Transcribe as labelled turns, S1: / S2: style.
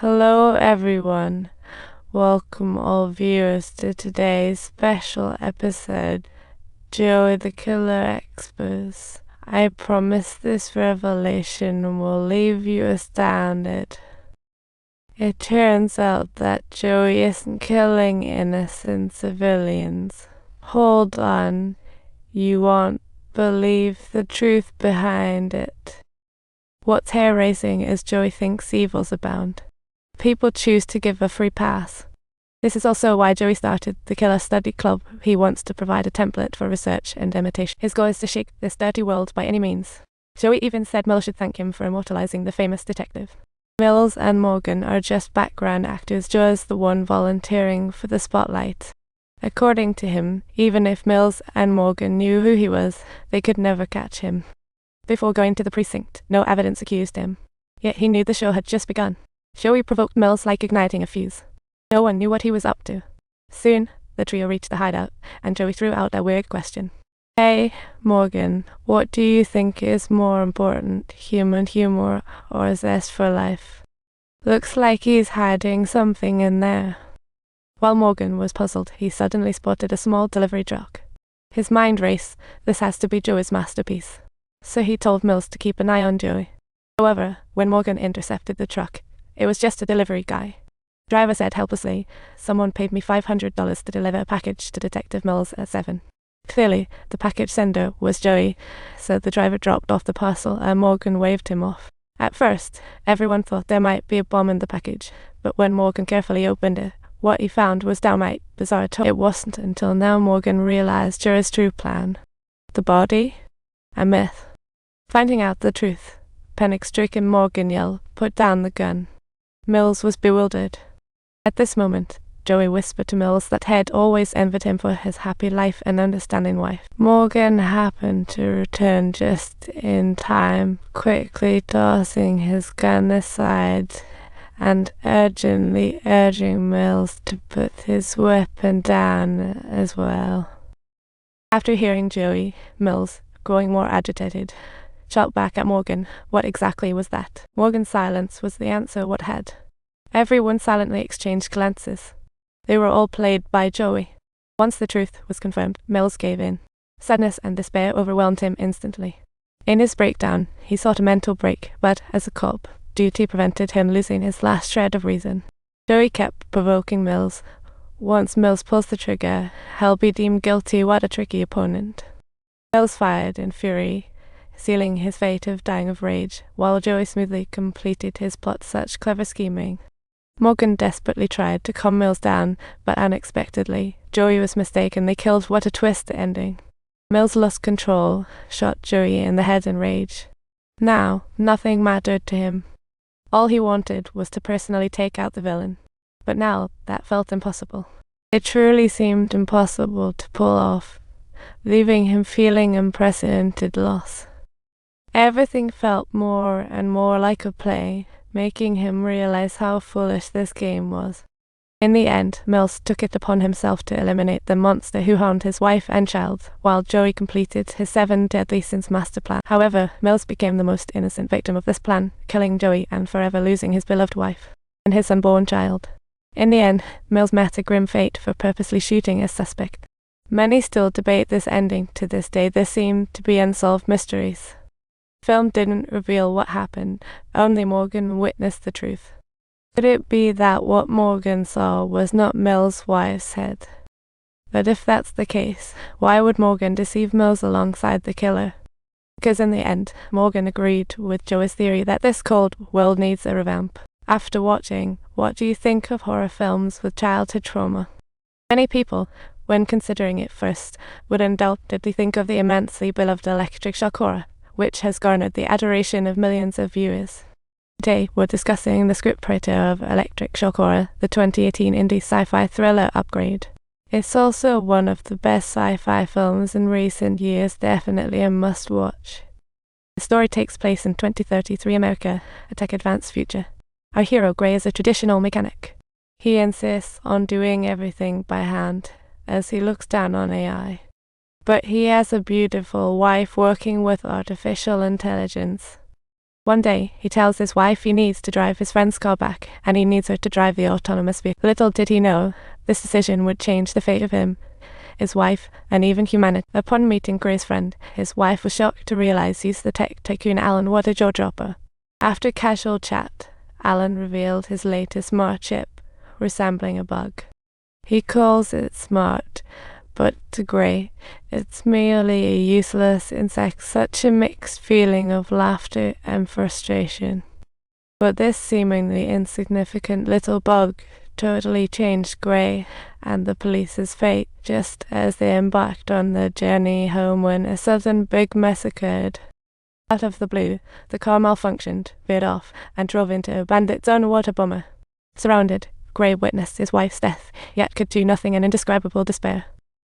S1: Hello everyone. Welcome all viewers to today's special episode, Joey the Killer Exposed. I promise this revelation will leave you astounded. It turns out that Joey isn't killing innocent civilians. Hold on, you won't believe the truth behind it. What's hair-raising is Joey thinks evils abound. People choose to give a free pass. This is also why Joey started the Killer Study Club. He wants to provide a template for research and imitation. His goal is to shake this dirty world by any means. Joey even said Mills should thank him for immortalizing the famous detective. Mills and Morgan are just background actors. Joey's the one volunteering for the spotlight. According to him, even if Mills and Morgan knew who he was, they could never catch him. Before going to the precinct, no evidence accused him. Yet he knew the show had just begun. Joey provoked Mills like igniting a fuse. No one knew what he was up to. Soon, the trio reached the hideout, and Joey threw out a weird question. Hey, Morgan, what do you think is more important, human humor or zest for life? Looks like he's hiding something in there. While Morgan was puzzled, he suddenly spotted a small delivery truck. His mind raced. This has to be Joey's masterpiece. So he told Mills to keep an eye on Joey. However, when Morgan intercepted the truck, it was just a delivery guy. Driver said helplessly, "Someone paid me $500 to deliver a package to Detective Mills at 7. Clearly, the package sender was Joey, so the driver dropped off the parcel and Morgan waved him off. At first, everyone thought there might be a bomb in the package, but when Morgan carefully opened it, what he found was downright bizarre. It wasn't until now Morgan realized Joey's true plan. The body? A myth. Finding out the truth, panic-stricken Morgan yelled, "Put down the gun." Mills was bewildered. At this moment, Joey whispered to Mills that Head always envied him for his happy life and understanding wife. Morgan happened to return just in time, quickly tossing his gun aside and urgently urging Mills to put his weapon down as well. After hearing Joey, Mills, growing more agitated, shot back at Morgan, "What exactly was that?" Morgan's silence was the answer. What had? Everyone silently exchanged glances. They were all played by Joey. Once the truth was confirmed, Mills gave in. Sadness and despair overwhelmed him instantly. In his breakdown, he sought a mental break, but as a cop, duty prevented him losing his last shred of reason. Joey kept provoking Mills. Once Mills pulls the trigger, he'll be deemed guilty. What a tricky opponent. Mills fired in fury, sealing his fate of dying of rage, while Joey smoothly completed his plot. Such clever scheming. Morgan desperately tried to calm Mills down, but unexpectedly, Joey was mistakenly killed. What a twist ending. Mills lost control, shot Joey in the head in rage. Now, nothing mattered to him. All he wanted was to personally take out the villain. But now, that felt impossible. It truly seemed impossible to pull off, leaving him feeling unprecedented loss. Everything felt more and more like a play, making him realize how foolish this game was. In the end, Mills took it upon himself to eliminate the monster who harmed his wife and child, while Joey completed his 7 deadly sins master plan. However, Mills became the most innocent victim of this plan, killing Joey and forever losing his beloved wife and his unborn child. In the end, Mills met a grim fate for purposely shooting a suspect. Many still debate this ending to this day. There seem to be unsolved mysteries. The film didn't reveal what happened, only Morgan witnessed the truth. Could it be that what Morgan saw was not Mills' wife's head? But if that's the case, why would Morgan deceive Mills alongside the killer? Because in the end, Morgan agreed with Joey's theory that this cold world needs a revamp. After watching, what do you think of horror films with childhood trauma? Many people, when considering it first, would undoubtedly think of the immensely beloved electric shock horror, which has garnered the adoration of millions of viewers. Today, we're discussing the scriptwriter of Electric Shock Horror, the 2018 indie sci-fi thriller Upgrade. It's also one of the best sci-fi films in recent years, definitely a must-watch. The story takes place in 2033 America, a tech-advanced future. Our hero, Gray, is a traditional mechanic. He insists on doing everything by hand, as he looks down on AI. But he has a beautiful wife working with artificial intelligence. One day, he tells his wife he needs to drive his friend's car back, and he needs her to drive the autonomous vehicle. Little did he know, this decision would change the fate of him, his wife, and even humanity. Upon meeting Gray's friend, his wife was shocked to realize he's the tech tycoon Alan. What a jaw-dropper. After casual chat, Alan revealed his latest smart chip, resembling a bug. He calls it smart, but to Gray, it's merely a useless insect. Such a mixed feeling of laughter and frustration. But this seemingly insignificant little bug totally changed Gray and the police's fate, just as they embarked on their journey home when a sudden big mess occurred. Out of the blue, the car malfunctioned, veered off, and drove into a bandit's own water bomber. Surrounded, Gray witnessed his wife's death, yet could do nothing in indescribable despair.